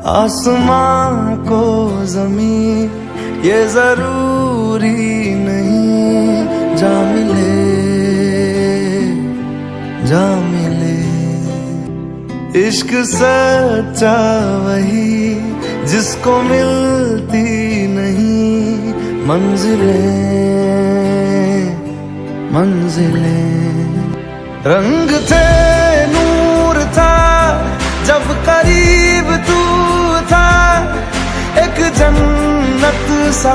आसमां को जमीन ये जरूरी नहीं, जा मिले जा मिले। इश्क सच्चा वही जिसको मिलती नहीं मंजिलें मंजिलें। रंग थे नूर था जब करीब तू था, एक जन्नत सा